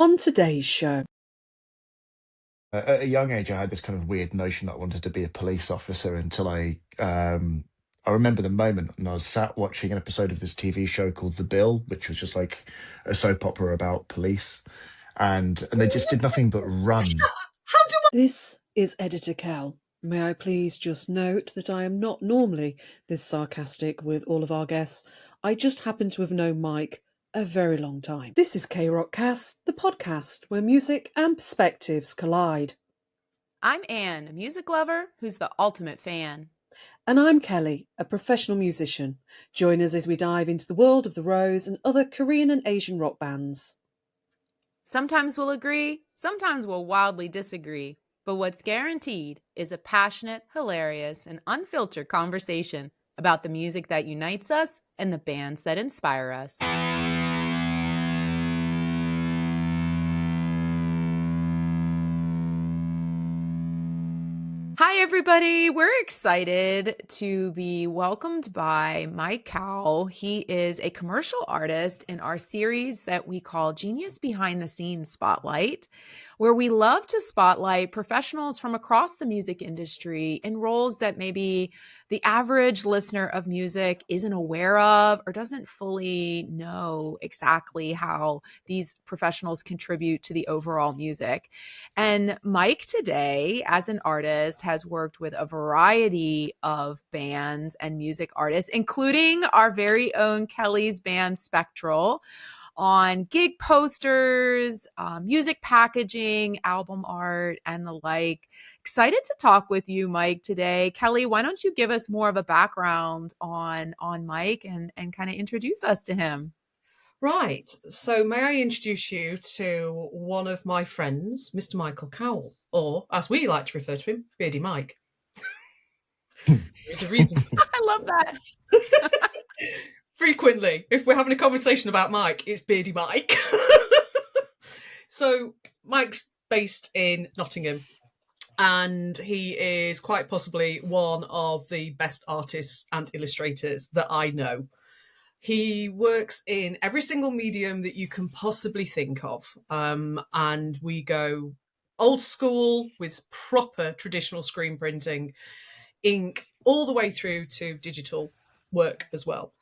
On today's show, At a young age, I had this kind of weird notion that I wanted to be a police officer until I remember the moment when I was sat watching an episode of this TV show called The Bill, which was just like a soap opera about police, and they just did nothing but run. How do this is Editor Cal. May I please just note that I am not normally this sarcastic with all of our guests. I just happen to have known Mike a very long time. This is K Rock Cast, the podcast where music and perspectives collide. I'm Anne, a music lover who's the ultimate fan. And I'm Kelly, a professional musician. Join us as we dive into the world of the Rose and other Korean and Asian rock bands. Sometimes we'll agree, sometimes we'll wildly disagree, but what's guaranteed is a passionate, hilarious, and unfiltered conversation about the music that unites us and the bands that inspire us. Hi, everybody. We're excited to be welcomed by Mike Cowell. He is a commercial artist in our series that we call Genius Behind the Scenes Spotlight, where we love to spotlight professionals from across the music industry in roles that maybe the average listener of music isn't aware of or doesn't fully know exactly how these professionals contribute to the overall music. And Mike today, as an artist, has worked with a variety of bands and music artists, including our very own Kelly's band Spectral, on gig posters, music packaging, album art, and the like. Excited to talk with you, Mike, today. Kelly, why don't you give us more of a background on Mike and kind of introduce us to him? Right. So, may I introduce you to one of my friends, Mr. Michael Cowell, or as we like to refer to him, Beardy Mike. There's a reason. I love that. Frequently, if we're having a conversation about Mike, it's Beardy Mike. So, Mike's based in Nottingham, and he is quite possibly one of the best artists and illustrators that I know. He works in every single medium that you can possibly think of. And we go old school with proper traditional screen printing, ink, all the way through to digital work as well.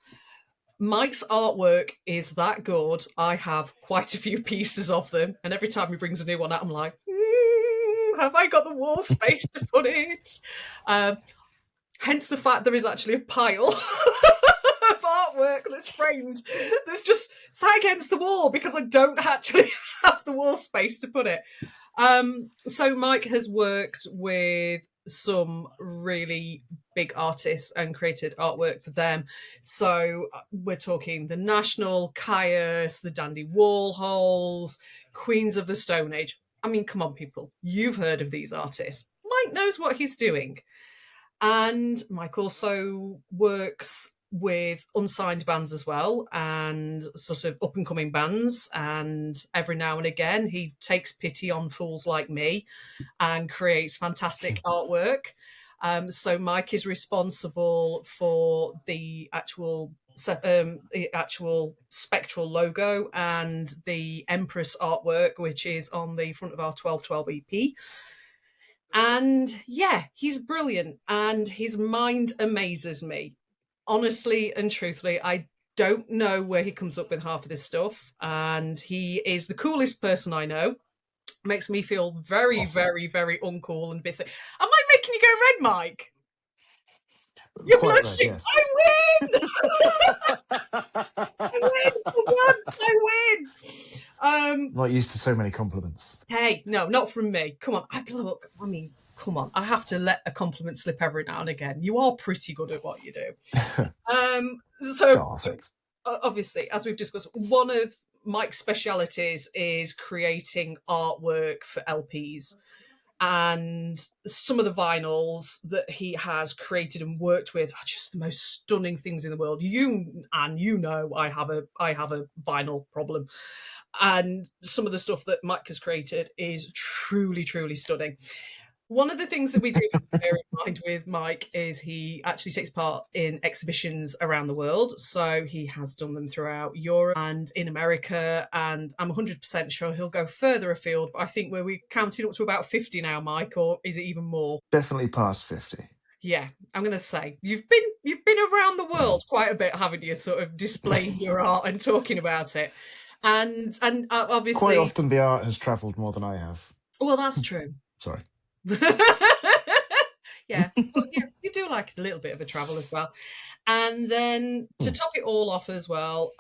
Mike's artwork is that good. I have quite a few pieces of them, and every time he brings a new one out, I'm like, have I got the wall space to put it? Hence the fact there is actually a pile of artwork that's framed that's just sat against the wall because I don't actually have the wall space to put it. So Mike has worked with some really big artists and created artwork for them. So we're talking the National, Caius, the Dandy Warhols, Queens of the Stone Age. I mean, come on, people. You've heard of these artists. Mike knows what he's doing. And Mike also works with unsigned bands as well and sort of up and coming bands. And every now and again, he takes pity on fools like me and creates fantastic artwork. So Mike is responsible for the actual Spectral logo and the Empress artwork, which is on the front of our 1212 EP. And yeah, he's brilliant and his mind amazes me. Honestly and truthfully, I don't know where he comes up with half of this stuff. And he is the coolest person I know. Makes me feel very, very, very uncool and bitter. Am I making you go red, Mike? You're Quite red, blushing. yes. I win! I win for once. I win. Not used to so many compliments. Hey, no, not from me. Come on. Come on. I have to let a compliment slip every now and again. You are pretty good at what you do. Thanks. Obviously, as we've discussed, one of Mike's specialities is creating artwork for LPs. And some of the vinyls that he has created and worked with are just the most stunning things in the world. You know I have a vinyl problem. And some of the stuff that Mike has created is truly, truly stunning. One of the things that we do have to bear in mind with Mike is he actually takes part in exhibitions around the world. So he has done them throughout Europe and in America. And I'm 100% sure he'll go further afield. But I think we're counting up to about 50 now, Mike, or is it even more? Definitely past 50. Yeah, I'm going to say you've been around the world quite a bit, haven't you? Sort of displaying your art and talking about it, and Quite obviously, often the art has travelled more than I have. well, that's true. Sorry. Yeah, but yeah, you do like a little bit of a travel as well. And then to top it all off as well,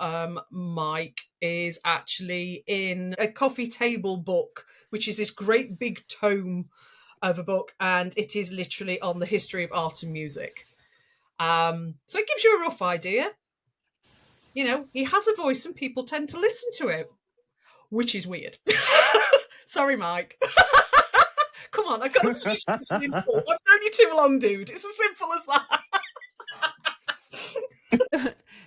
Mike is actually in a coffee table book, which is this great big tome of a book, and it is literally on the history of art and music. So it gives you a rough idea. You know, he has a voice and people tend to listen to it, which is weird. Sorry, Mike. Come on, I've got to finish this in full. I've known you too long, dude. It's as simple as that.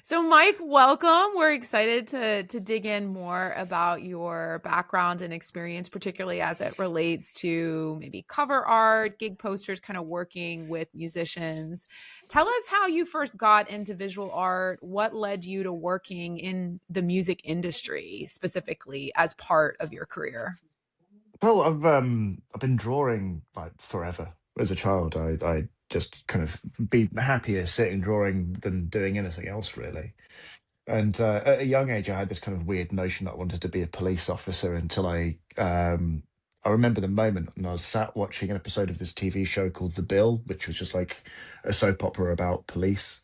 So, Mike, welcome. We're excited to dig in more about your background and experience, particularly as it relates to maybe cover art, gig posters, kind of working with musicians. Tell us how you first got into visual art. What led you to working in the music industry specifically as part of your career? Well, I've been drawing like forever. As a child, I just kind of be happier sitting drawing than doing anything else really. And at a young age, I had this kind of weird notion that I wanted to be a police officer until I remember the moment when I was sat watching an episode of this TV show called The Bill, which was just like a soap opera about police,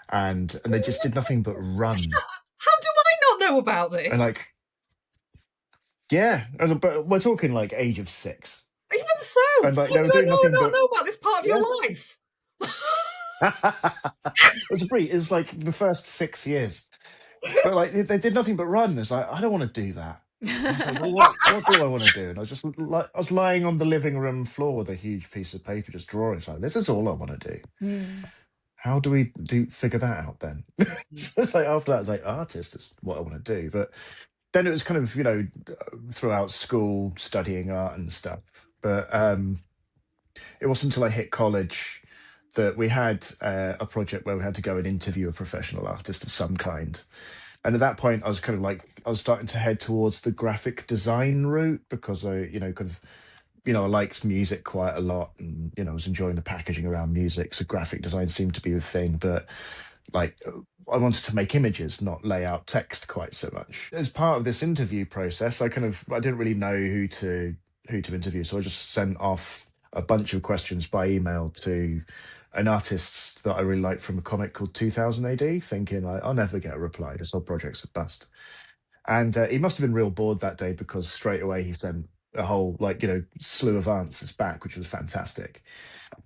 and they just did nothing but run How do I not know about and this? like yeah, but we're talking like age of 6, Even so, and like how they were did I doing nothing not but know about this part of yeah. your life? It was like the first 6 years. But like they did nothing but run. It's like I don't want to do that. I was like, well, what do I want to do? And I was just like, I was lying on the living room floor with a huge piece of paper, just drawing. It's like this is all I want to do. Mm. How do we figure that out then? So it's like after that, it's like artist is what I want to do. But then it was kind of throughout school studying art and stuff. But it wasn't until I hit college that we had a project where we had to go and interview a professional artist of some kind. And at that point, I was kind of like, I was starting to head towards the graphic design route because I liked music quite a lot and, I was enjoying the packaging around music. So graphic design seemed to be the thing. But like, I wanted to make images, not lay out text quite so much. As part of this interview process, I didn't really know who to interview. So I just sent off a bunch of questions by email to an artist that I really liked from a comic called 2000 AD, thinking like, I'll never get a reply. This whole project's a bust. And he must have been real bored that day because straight away he sent a whole slew of answers back, which was fantastic.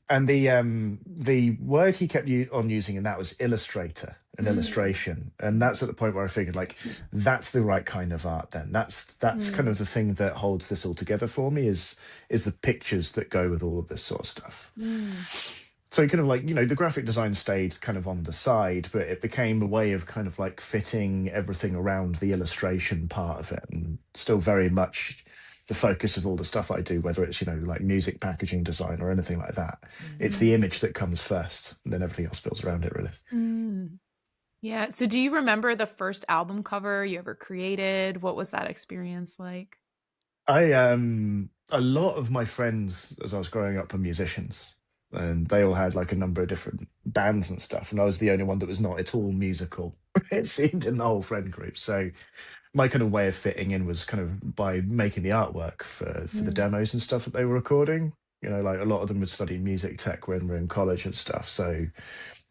And the word he kept on using in that was illustrator and illustration, and that's at the point where I figured like that's the right kind of art. Then that's kind of the thing that holds this all together for me is the pictures that go with all of this sort of stuff. So kind of like the graphic design stayed kind of on the side, but it became a way of kind of like fitting everything around the illustration part of it, and still very much the focus of all the stuff I do, whether it's like music packaging design or anything like that. It's the image that comes first, and then everything else builds around it, really. Yeah. So do you remember the first album cover you ever created? What was that experience like? A lot of my friends as I was growing up were musicians, and they all had like a number of different bands and stuff, and I was the only one that was not at all musical. It seemed in the whole friend group. So my kind of way of fitting in was kind of by making the artwork for the demos and stuff that they were recording. Like a lot of them would study music tech when we were in college and stuff. So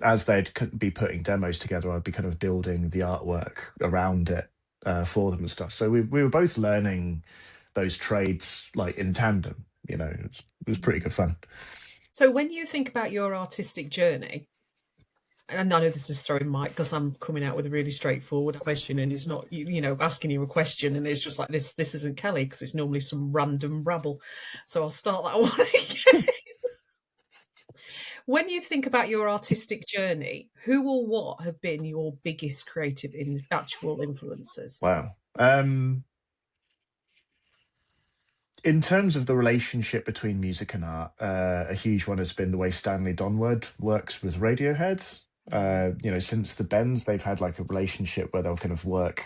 as they'd be putting demos together, I'd be kind of building the artwork around it for them and stuff. So we were both learning those trades like in tandem. It was pretty good fun. So when you think about your artistic journey, and I know this is throwing Mike because I'm coming out with a really straightforward question, and it's not asking you a question, and it's just like this. This isn't Kelly because it's normally some random rabble. So I'll start that one again. When you think about your artistic journey, who or what have been your biggest creative actual influences? Wow. In terms of the relationship between music and art, a huge one has been the way Stanley Donward works with Radiohead. Since the Bends, they've had like a relationship where they'll kind of work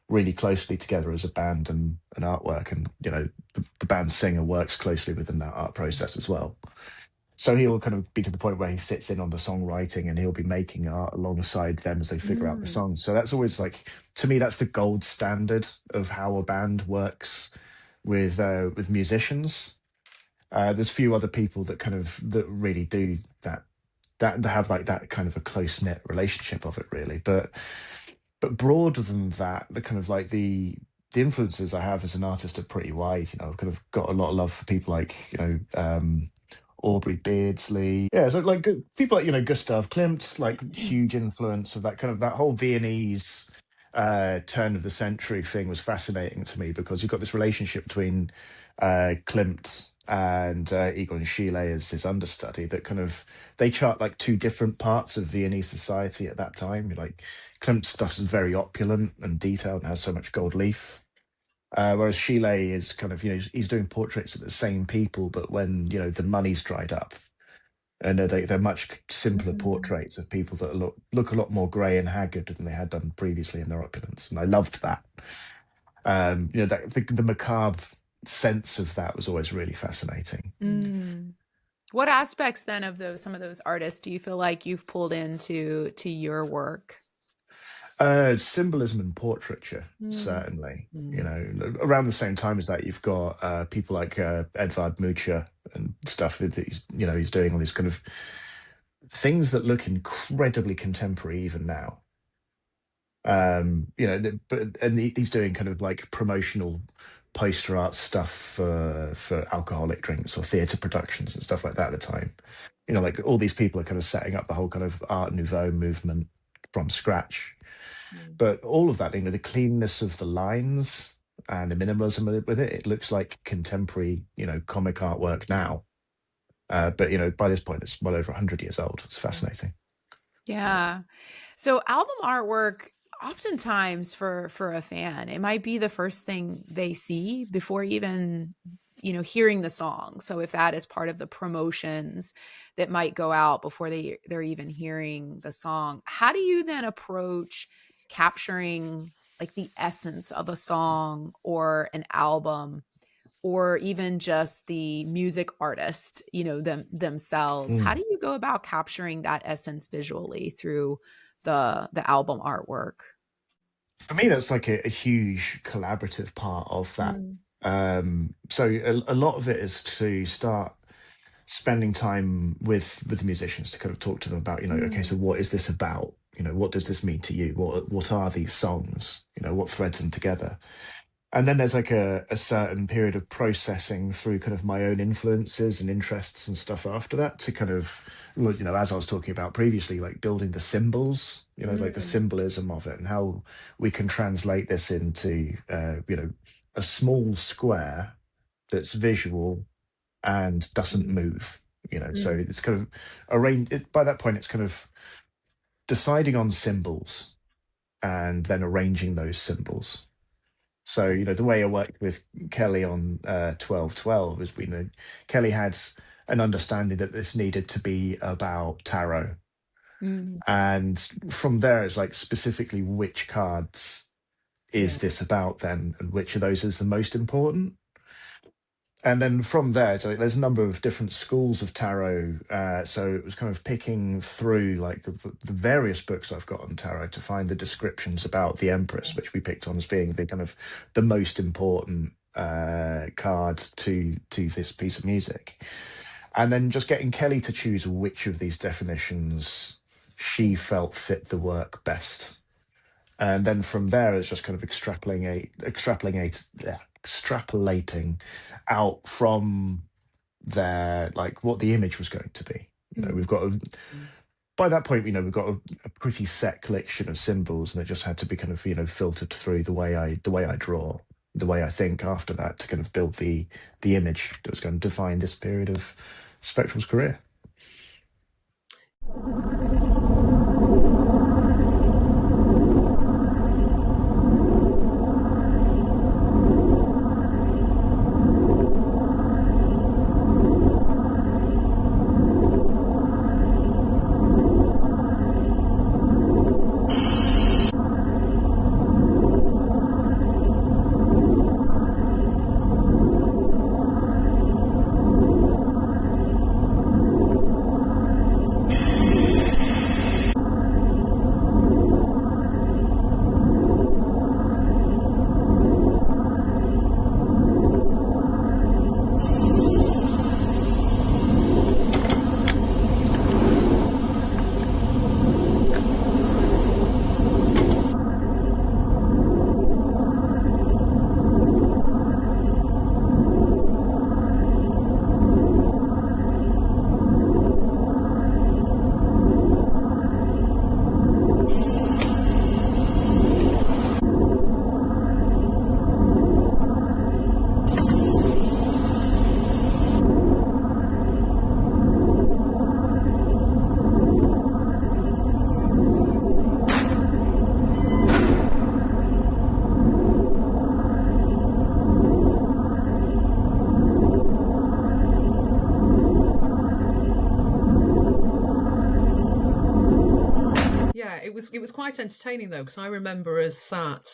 really closely together as a band and artwork, and the band's singer works closely within that art process as well. So he'll kind of be to the point where he sits in on the songwriting and he'll be making art alongside them as they figure out the songs. So that's always like, to me, that's the gold standard of how a band works with musicians. There's few other people that really do that have like that kind of a close knit relationship of it, really. But broader than that, the kind of like the influences I have as an artist are pretty wide. I've kind of got a lot of love for people like Aubrey Beardsley. Yeah, so like people like Gustav Klimt, like huge influence of that kind of that whole Viennese turn of the century thing was fascinating to me, because you've got this relationship between Klimt and Egon Schiele as his understudy, that kind of they chart like two different parts of Viennese society at that time. Like Klimt's stuff is very opulent and detailed and has so much gold leaf. Whereas Schiele is kind of, he's doing portraits of the same people, but when, the money's dried up. And they're much simpler portraits of people that look a lot more grey and haggard than they had done previously in their opulence. And I loved that. The macabre sense of that was always really fascinating. What aspects then of some of those artists do you feel like you've pulled into your work? Symbolism and portraiture, certainly. Around the same time as that, you've got people like Edvard Munch and stuff that he's doing all these kind of things that look incredibly contemporary even now. He's doing kind of like promotional poster art stuff for alcoholic drinks or theatre productions and stuff like that at the time. Like all these people are kind of setting up the whole kind of Art Nouveau movement from scratch. But all of that, the cleanness of the lines and the minimalism with it looks like contemporary, comic artwork now. But by this point, it's well over 100 years old. It's fascinating. Yeah. So album artwork, oftentimes for a fan, it might be the first thing they see before even hearing the song. So if that is part of the promotions that might go out before they're even hearing the song, how do you then approach capturing like the essence of a song or an album, or even just the music artist, themselves? How do you go about capturing that essence visually through the album artwork? For me, that's like a huge collaborative part of that. So a lot of it is to start spending time with the musicians to kind of talk to them about, okay, so what is this about? What does this mean to you? What are these songs? What threads them together? And then there's like a certain period of processing through kind of my own influences and interests and stuff after that, to kind of, as I was talking about previously, like building the symbols, like the symbolism of it and how we can translate this into, a small square that's visual and doesn't move, so it's kind of by that point, it's kind of deciding on symbols and then arranging those symbols. So, the way I worked with Kelly on 1212 is, Kelly had an understanding that this needed to be about tarot. And from there, it's like specifically which cards is this about then, and which of those is the most important. And then from there, so there's a number of different schools of tarot. So it was kind of picking through like the various books I've got on tarot to find the descriptions about the Empress, which we picked on as being the kind of the most important card to this piece of music. And then just getting Kelly to choose which of these definitions she felt fit the work best. And then from there, it's just kind of extrapolating out from there, like what the image was going to be. We've got by that point, we've got a pretty set collection of symbols, and it just had to be kind of, filtered through the way I draw, the way I think after that, to kind of build the image that was going to define this period of Spectral's career. was quite entertaining though, because I remember us sat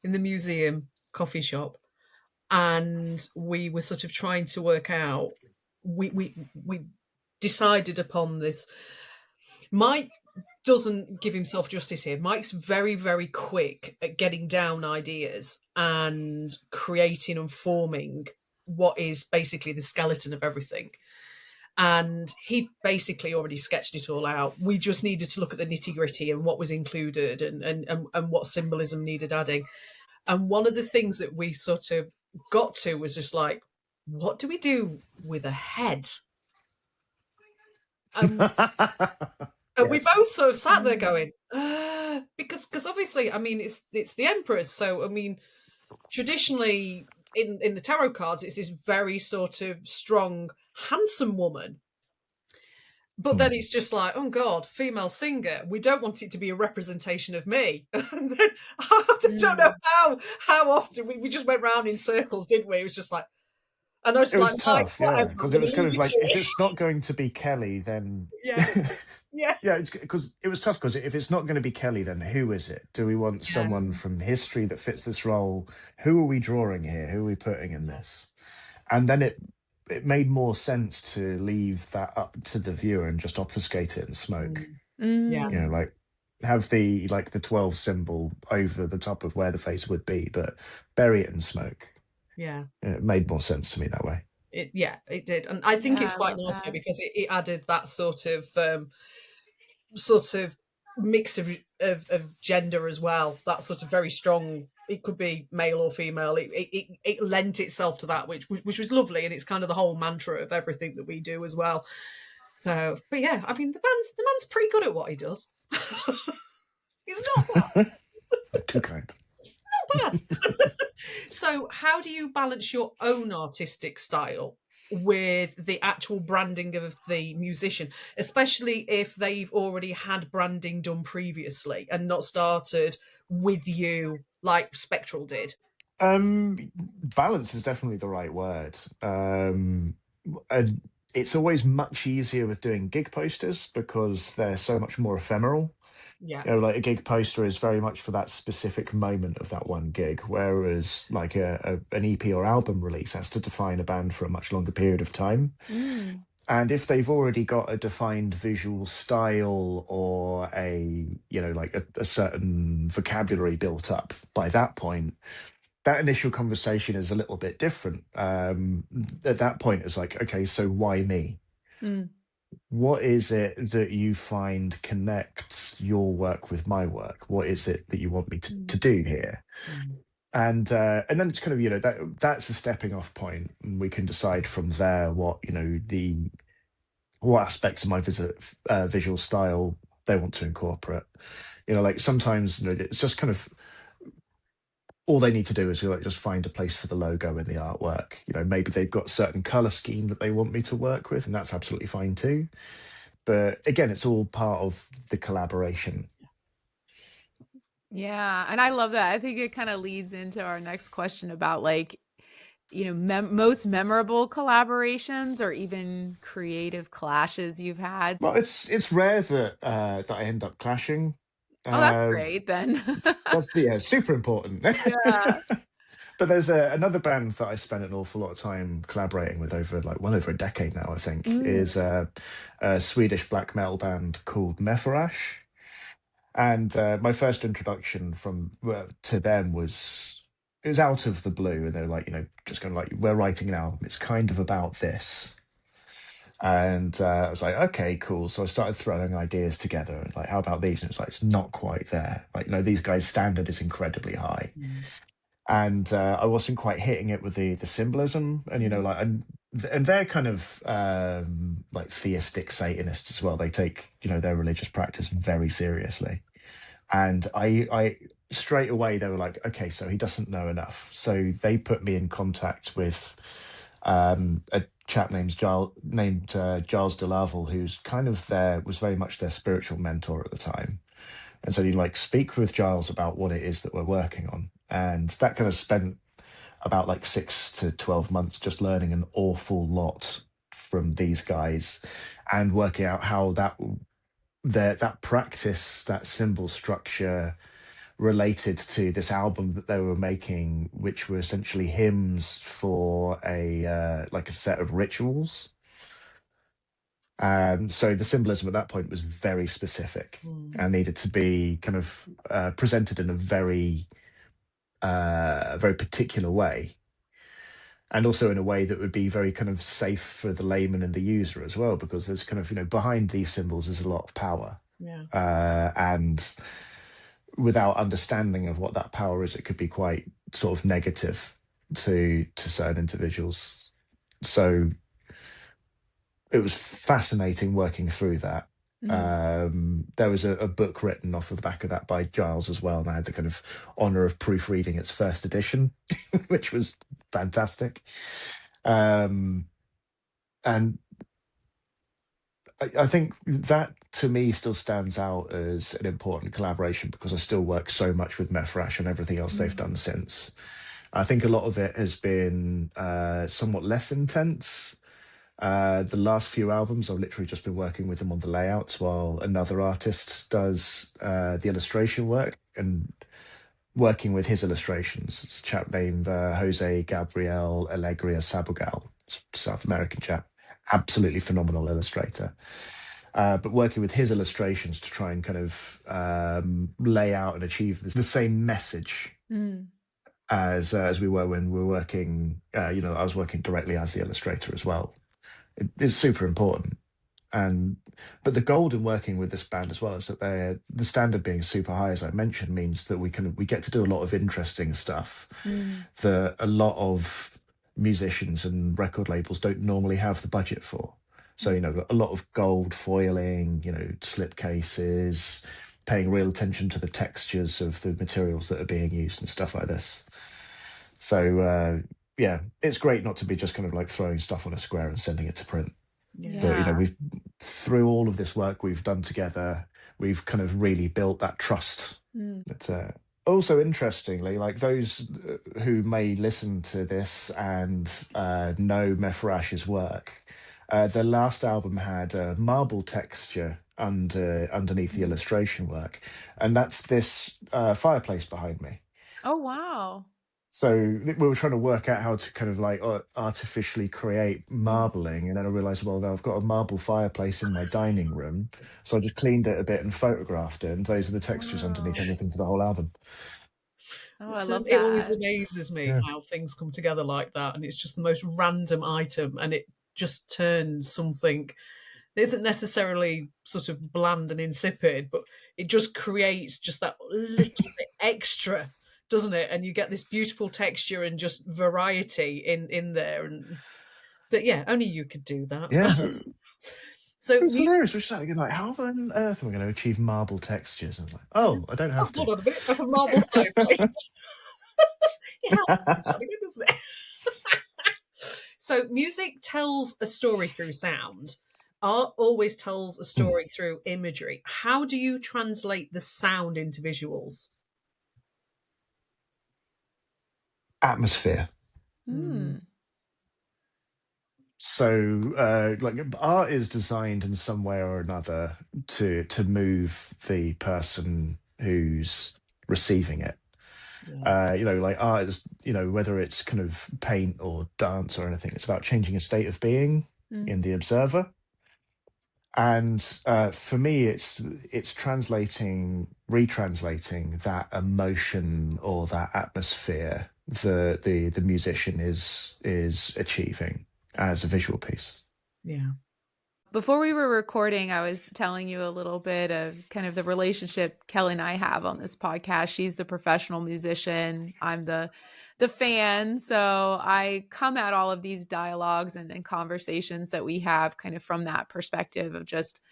in the museum coffee shop, and we were sort of trying to work out. We decided upon this. Mike doesn't give himself justice here. Mike's very, very quick at getting down ideas and creating and forming what is basically the skeleton of everything. And he basically already sketched it all out. We just needed to look at the nitty gritty and what was included and what symbolism needed adding. And one of the things that we sort of got to was just like, what do we do with a head? And we Yes. both sort of sat there going, because obviously, I mean, it's the Empress. So I mean, traditionally in the tarot cards, it's this very sort of strong, handsome woman. But then it's just like, oh God, female singer. We don't want it to be a representation of me. And then I don't know how often we just went round in circles, didn't we? It was just like, and I was It like, was Mike, tough, yeah, whatever, I'm because it going was to kind leave of you like, to if it. it's not going to be Kelly, then Yeah, yeah, yeah, because it was tough. Because if it's not going to be Kelly, then who is it? Do we want yeah, someone from history that fits this role? Who are we drawing here? Who are we putting in this? And then it made more sense to leave that up to the viewer and just obfuscate it in smoke. yeah, You know, like have the 12 symbol over the top of where the face would be, but bury it in smoke. yeah. It made more sense to me that way. It did, and I think it's I quite love nice though, that. because it added that sort of mix of gender as well. That sort of very strong. It could be male or female. It lent itself to that, which was lovely, and it's kind of the whole mantra of everything that we do as well. So, but yeah, I mean, the man's pretty good at what he does. He's Too kind. not bad. So, how do you balance your own artistic style with the actual branding of the musician, especially if they've already had branding done previously and not started with you like Spectral did? Balance is definitely the right word. And it's always much easier with doing gig posters because they're so much more ephemeral. Yeah. You know, like a gig poster is very much for that specific moment of that one gig, whereas like an EP or album release has to define a band for a much longer period of time. And if they've already got a defined visual style or like a certain vocabulary built up by that point, that initial conversation is a little bit different. At that point, it's like, okay, so why me? What is it that you find connects your work with my work? What is it that you want me to do here? And then it's kind of, that's a stepping off point, and we can decide from there what what aspects of my visual style they want to incorporate. Like sometimes it's just kind of all they need to do is like just find a place for the logo in the artwork. Maybe they've got a certain color scheme that they want me to work with, and that's absolutely fine too. But again, it's all part of the collaboration. Yeah, and I love that. I think it kind of leads into our next question about like, most memorable collaborations or even creative clashes you've had. Well, it's rare that I end up clashing. Oh, that's Um, great then. that's super important. Yeah. But there's another band that I spent an awful lot of time collaborating with over well over a decade now, I think, is a Swedish black metal band called Mefarash. And my first introduction to them was it was out of the blue, and they were like, just kind of like, we're writing an album. It's kind of about this. And I was like, okay, cool. So I started throwing ideas together, and like, how about these? And it's like, it's not quite there. Like, these guys' standard is incredibly high, and I wasn't quite hitting it with the symbolism, and and they're kind of like theistic Satanists as well. They take their religious practice very seriously, and I straight away they were like, okay, so he doesn't know enough. So they put me in contact with a chap named Giles DeLaval, who's kind of was very much their spiritual mentor at the time. And so you like speak with Giles about what it is that we're working on. And that kind of spent about like 6 to 12 months just learning an awful lot from these guys and working out how that that practice, that symbol structure related to this album that they were making, which were essentially hymns for a like a set of rituals. So the symbolism at that point was very specific and needed to be kind of presented in a very particular way, and also in a way that would be very kind of safe for the layman and the user as well, because there's kind of, behind these symbols is a lot of power. Yeah. And without understanding of what that power is, it could be quite sort of negative to certain individuals. So it was fascinating working through that. There was a book written off of the back of that by Giles as well, and I had the kind of honor of proofreading its first edition, which was fantastic. And I think that to me still stands out as an important collaboration, because I still work so much with Mefresh and everything else they've done since. I think a lot of it has been somewhat less intense. The last few albums, I've literally just been working with them on the layouts while another artist does the illustration work, and working with his illustrations. It's a chap named Jose Gabriel Alegria Sabugal, South American chap, absolutely phenomenal illustrator. But working with his illustrations to try and kind of lay out and achieve the same message as we were when we were working. I was working directly as the illustrator as well. It's super important. But the gold in working with this band as well is that the standard being super high, as I mentioned, means that we get to do a lot of interesting stuff that a lot of musicians and record labels don't normally have the budget for. So a lot of gold foiling, slip cases, paying real attention to the textures of the materials that are being used and stuff like this. So yeah, it's great not to be just kind of like throwing stuff on a square and sending it to print. But we've, through all of this work we've done together, we've kind of really built that trust. But also interestingly, like those who may listen to this and know Mefrash's work, their last album had a marble texture underneath the illustration work, and that's this fireplace behind me. Oh, wow. So we were trying to work out how to kind of like artificially create marbling, and then I realized, well, now I've got a marble fireplace in my dining room, so I just cleaned it a bit and photographed it, and those are the textures underneath everything for the whole album. Oh, I love It always that. amazes me Yeah. how things come together like that, and it's just the most random item, and it just turns something that isn't necessarily sort of bland and insipid, but it just creates just that little bit extra, doesn't it? And you get this beautiful texture and just variety in there. But yeah, only you could do that. Yeah, So it was hilarious. We're just like, how on earth am I going to achieve marble textures? And I was like, oh, I don't have hold to. on a minute, I have a marble fireplace. It helps, doesn't it? So music tells a story through sound. Art always tells a story through imagery. How do you translate the sound into visuals? Atmosphere. So like art is designed in some way or another to move the person who's receiving it. Like art is, whether it's kind of paint or dance or anything, it's about changing a state of being in the observer. And for me, it's retranslating that emotion or that atmosphere the musician is achieving as a visual piece. Yeah. Before we were recording, I was telling you a little bit of kind of the relationship Kelly and I have on this podcast. She's the professional musician. I'm the fan. So I come at all of these dialogues and conversations that we have kind of from that perspective of just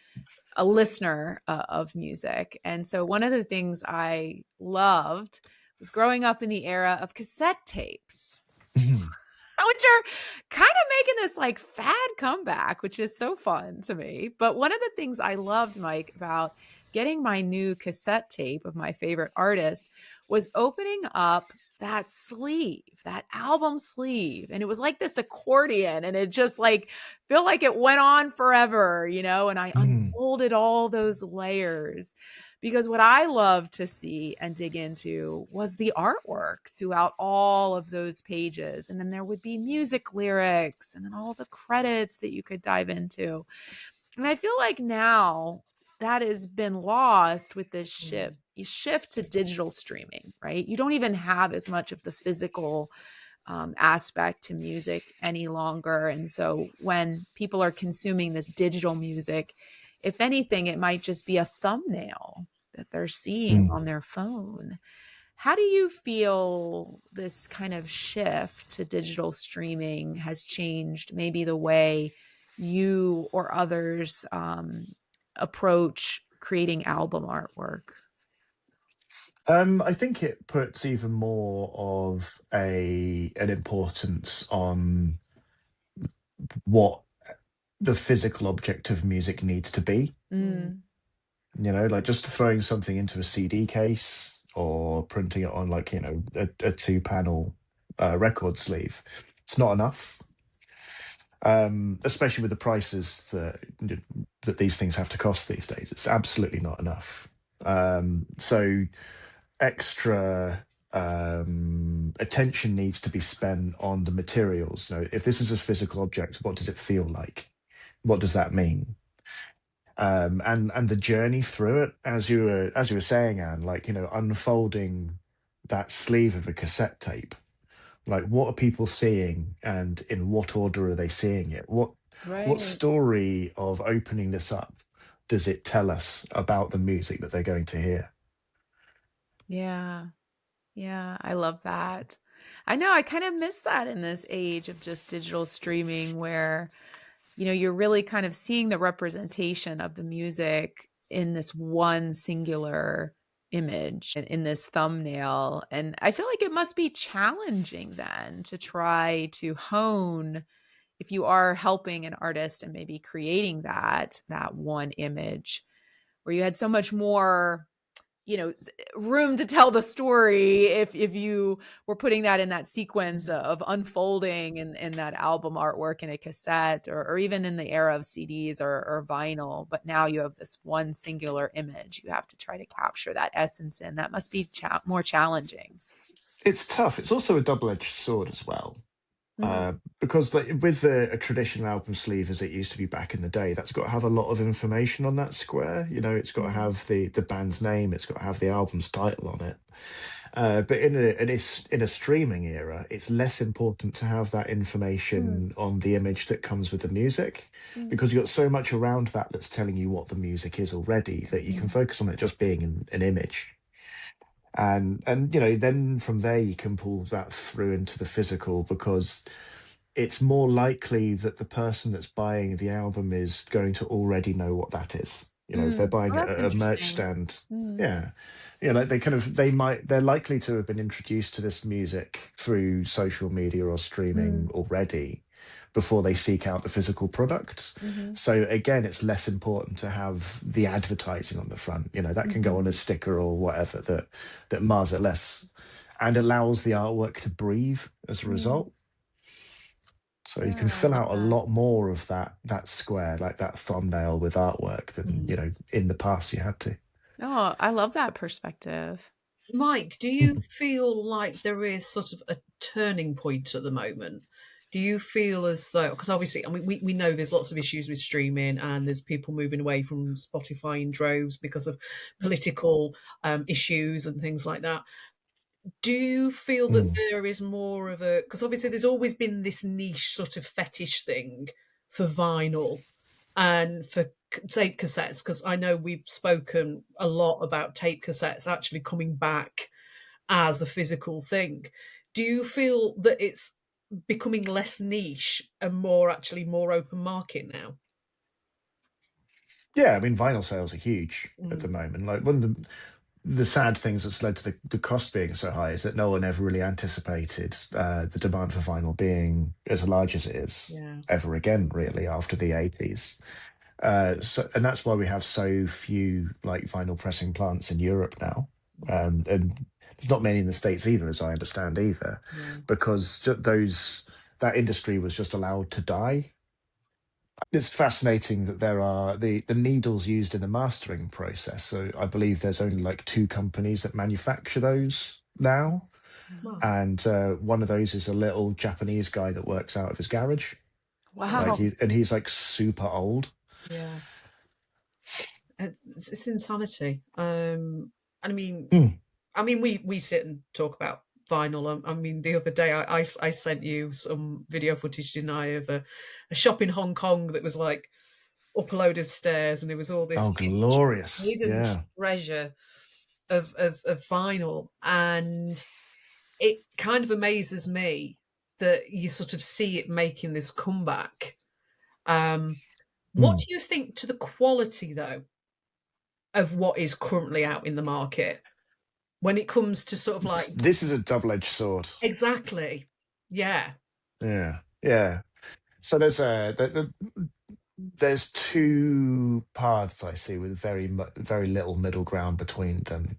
a listener of music. And so one of the things I loved was growing up in the era of cassette tapes, which are kind of making this like fad comeback, which is so fun to me. But one of the things I loved, Mike, about getting my new cassette tape of my favorite artist was opening up that sleeve, that album sleeve. And it was like this accordion, and it just like felt like it went on forever, and I Mm, unfolded all those layers because what I loved to see and dig into was the artwork throughout all of those pages. And then there would be music lyrics and then all the credits that you could dive into. And I feel like now that has been lost with this shift to digital streaming, right? You don't even have as much of the physical aspect to music any longer. And so when people are consuming this digital music, if anything, it might just be a thumbnail that they're seeing mm. on their phone. How do you feel this kind of shift to digital streaming has changed maybe the way you or others approach creating album artwork? I think it puts even more of an importance on what the physical object of music needs to be. Mm, Like just throwing something into a CD case or printing it on like, a two-panel record sleeve. It's not enough, especially with the prices that these things have to cost these days. It's absolutely not enough. So extra attention needs to be spent on the materials. If this is a physical object, what does it feel like? What does that mean? And the journey through it, as you were saying, Anne, like unfolding that sleeve of a cassette tape. Like, what are people seeing, and in what order are they seeing it? What right. story of opening this up does it tell us about the music that they're going to hear? Yeah. Yeah. I love that. I know I kind of miss that in this age of just digital streaming where you're really kind of seeing the representation of the music in this one singular image in this thumbnail. And I feel like it must be challenging then to try to hone if you are helping an artist and maybe creating that one image where you had so much more room to tell the story if you were putting that in that sequence of unfolding in that album artwork in a cassette or even in the era of CDs or vinyl. But now you have this one singular image you have to try to capture that essence in. That must be more challenging. It's tough. It's also a double-edged sword as well. Mm, Because like with a traditional album sleeve as it used to be back in the day, that's got to have a lot of information on that square. It's got to mm, have the band's name, it's got to have the album's title on it. But in a streaming era, it's less important to have that mm, information on the image that comes with the music, mm, because you've got so much around that that's telling you what the music is already that you can mm, focus on it just being an image. And then from there you can pull that through into the physical, because it's more likely that the person that's buying the album is going to already know what that is. If they're mm. buying Oh, that's a merch interesting. stand, Mm, yeah, like they're likely to have been introduced to this music through social media or streaming mm, already before they seek out the physical product. mhm, So again, it's less important to have the advertising on the front. That can go on mhm, a sticker or whatever that mars it less and allows the artwork to breathe as a mm. result. So you Yeah, can I fill love out a that. lot more of that square, like that thumbnail with artwork than, Mm. in the past you had to. Oh, I love that perspective. Mike, do you feel like there is sort of a turning point at the moment? Do you feel as though, because obviously, I mean, we know there's lots of issues with streaming and there's people moving away from Spotify in droves because of political issues and things like that. Do you feel that Mm. there is more of a, because obviously there's always been this niche sort of fetish thing for vinyl and for tape cassettes, because I know we've spoken a lot about tape cassettes actually coming back as a physical thing. Do you feel that it's becoming less niche and more open market now? Yeah, I mean, vinyl sales are huge at the Mm, moment. Like one of the sad things that's led to the cost being so high is that no one ever really anticipated the demand for vinyl being as large as it is yeah. ever again, really, after the 80s. And that's why we have so few like vinyl pressing plants in Europe now. And there's not many in the States either, as I understand either, because that industry was just allowed to die. It's fascinating that there are the needles used in the mastering process. So I believe there's only like 2 companies that manufacture those now. Wow. And one of those is a little Japanese guy that works out of his garage. Wow. And he's like super old. Yeah. It's insanity. And I mean, we sit and talk about vinyl. I mean, the other day I sent you some video footage, didn't I, of a shop in Hong Kong that was like up a load of stairs, and there was all this Oh, glorious. hidden Yeah. treasure of vinyl, and it kind of amazes me that you sort of see it making this comeback. What do you think to the quality, though, of what is currently out in the market when it comes to sort of like... This is a double-edged sword. Exactly. Yeah. Yeah. So there's 2 paths I see with very little middle ground between them.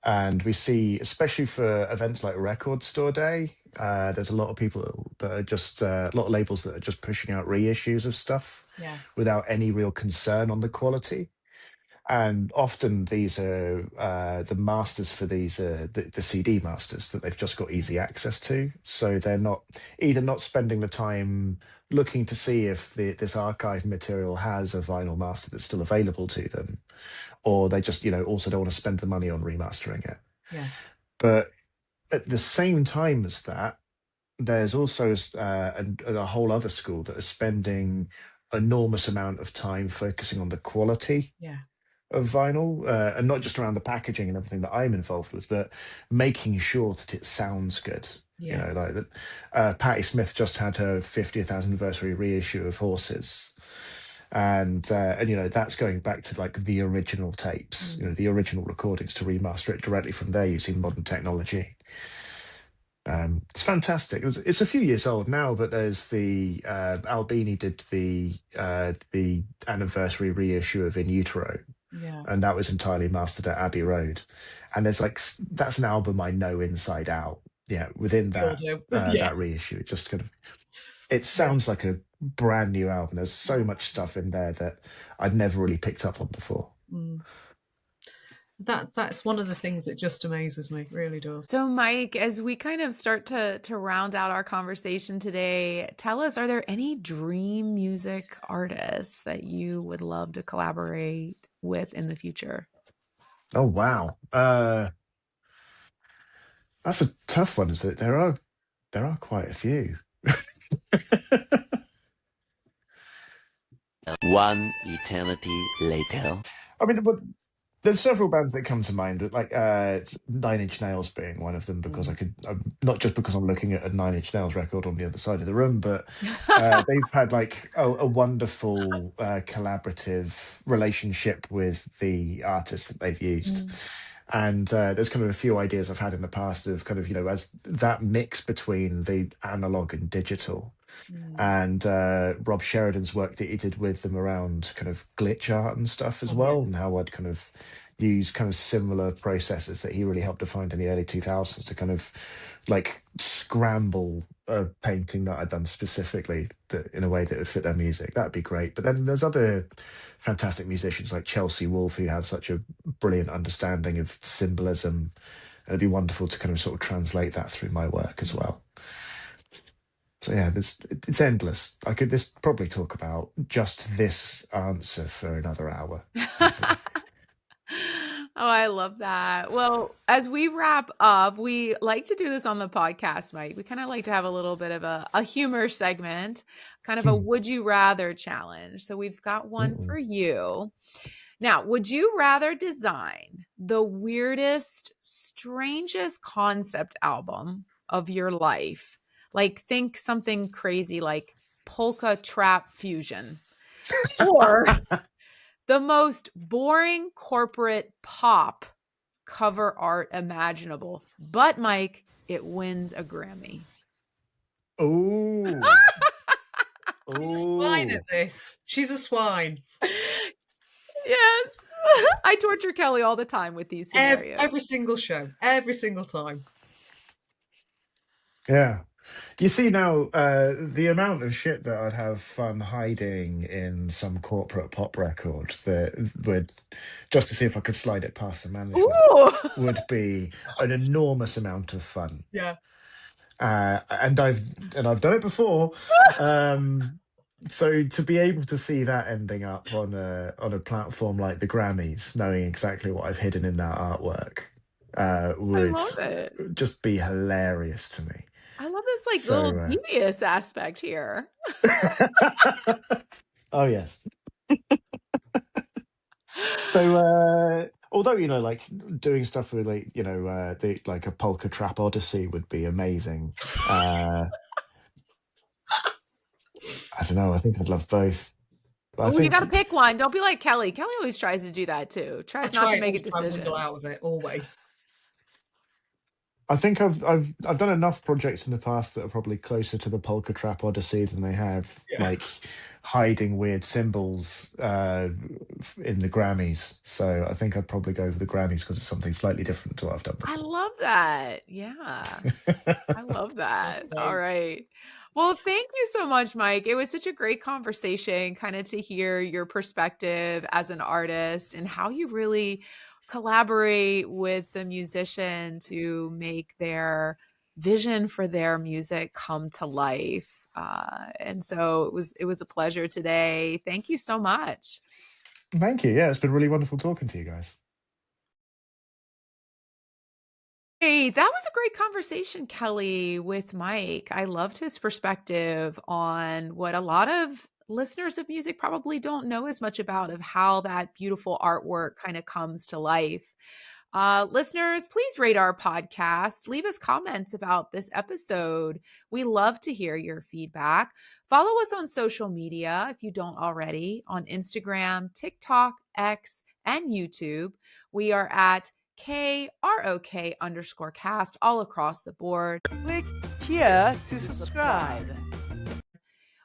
And we see, especially for events like Record Store Day, there's a lot of people that are just a lot of labels that are just pushing out reissues of stuff without any real concern on the quality. And often these are the masters for these the CD masters that they've just got easy access to. So they're not spending the time looking to see if this archive material has a vinyl master that's still available to them, or they just also don't want to spend the money on remastering it. Yeah. But at the same time as that, there's also a whole other school that is spending enormous amount of time focusing on the quality of vinyl, and not just around the packaging and everything that I'm involved with, but making sure that it sounds good. Yes. Like that. Patti Smith just had her 50th anniversary reissue of Horses, and that's going back to like the original tapes, the original recordings, to remaster it directly from there using modern technology. It's fantastic. It's a few years old now, but there's the Albini did the anniversary reissue of In Utero, and that was entirely mastered at Abbey Road. And there's that's an album I know inside out. Yeah, within that that reissue, it just kind of sounds like a brand new album. There's so much stuff in there that I'd never really picked up on before. That's one of the things that just amazes me, really does. So Mike, as we kind of start to round out our conversation today, tell us, are there any dream music artists that you would love to collaborate with in the future? Oh, wow. That's a tough one, is it? There are quite a few. One eternity later. I mean, but there's several bands that come to mind, like Nine Inch Nails being one of them, because not just because I'm looking at a Nine Inch Nails record on the other side of the room, but they've had like a wonderful collaborative relationship with the artists that they've used. And there's kind of a few ideas I've had in the past of kind of, as that mix between the analog and digital. And Rob Sheridan's work that he did with them around kind of glitch art and stuff as well, and how I'd kind of use kind of similar processes that he really helped to find in the early 2000s to kind of like scramble a painting that I'd done specifically in a way that would fit their music. That'd be great. But then there's other fantastic musicians like Chelsea Wolfe who have such a brilliant understanding of symbolism. It'd be wonderful to kind of sort of translate that through my work as well. So yeah, it's endless. I could probably talk about just this answer for another hour. Oh, I love that. Well, as we wrap up, we like to do this on the podcast, Mike. We kind of like to have a little bit of a humor segment, kind of a would you rather challenge. So we've got one for you. Now, would you rather design the weirdest, strangest concept album of your life? Like think something crazy like polka trap fusion, or the most boring corporate pop cover art imaginable, but Mike, it wins a Grammy. Oh. She's a swine at this. She's a swine. Yes. I torture Kelly all the time with these scenarios. Every single show, every single time. Yeah. You see now, the amount of shit that I'd have fun hiding in some corporate pop record that would, just to see if I could slide it past the management, Ooh. would be an enormous amount of fun. Yeah. And I've done it before. So to be able to see that ending up on a platform like the Grammys, knowing exactly what I've hidden in that artwork, I would love it. just be hilarious to me. I love this like little So, devious aspect here. oh yes. So, although like doing stuff with like a polka trap odyssey would be amazing. I don't know. I think I'd love both. But I Oh, you got to think pick one. Don't be like Kelly. Kelly always tries to do that too. Tries not to make a always try and decision. wiggle out of it, always. I've done enough projects in the past that are probably closer to the polka trap odyssey than they have Yeah. like hiding weird symbols in the Grammys. So I think I'd probably go for the Grammys because it's something slightly different to what I've done I before. love that. Yeah. I love that. All right. Well, thank you so much, Mike. It was such a great conversation, kind of to hear your perspective as an artist and how you really collaborate with the musician to make their vision for their music come to life. And so it was a pleasure today. Thank you so much. Thank you. Yeah, it's been really wonderful talking to you guys. Hey, that was a great conversation, Kelly, with Mike. I loved his perspective on what a lot of listeners of music probably don't know as much about of how that beautiful artwork kind of comes to life. Listeners, please rate our podcast. Leave us comments about this episode. We love to hear your feedback. Follow us on social media if you don't already on Instagram, TikTok, X, and YouTube. We are at KROK_cast all across the board. Click here to subscribe.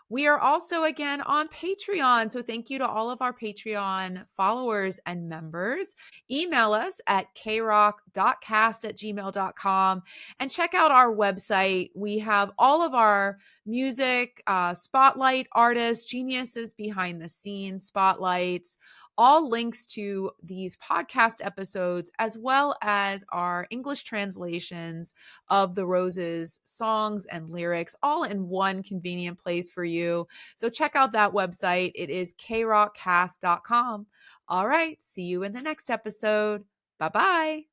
We are also again on Patreon. So thank you to all of our Patreon followers and members. Email us at krock.cast@gmail.com and check out our website. We have all of our music, spotlight artists, geniuses behind the scenes, spotlights, all links to these podcast episodes, as well as our English translations of the Roses songs and lyrics, all in one convenient place for you. So check out that website. It is krockcast.com. All right. See you in the next episode. Bye-bye.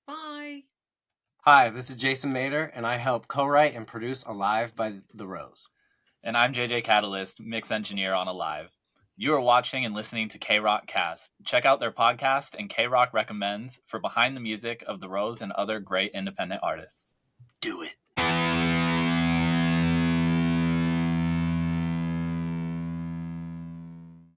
Bye. Hi, this is Jason Mader, and I help co-write and produce Alive by The Rose. And I'm JJ Catalyst, mix engineer on Alive. You are watching and listening to K-Rock Cast. Check out their podcast and K-Rock Recommends for behind the music of The Rose and other great independent artists. Do it.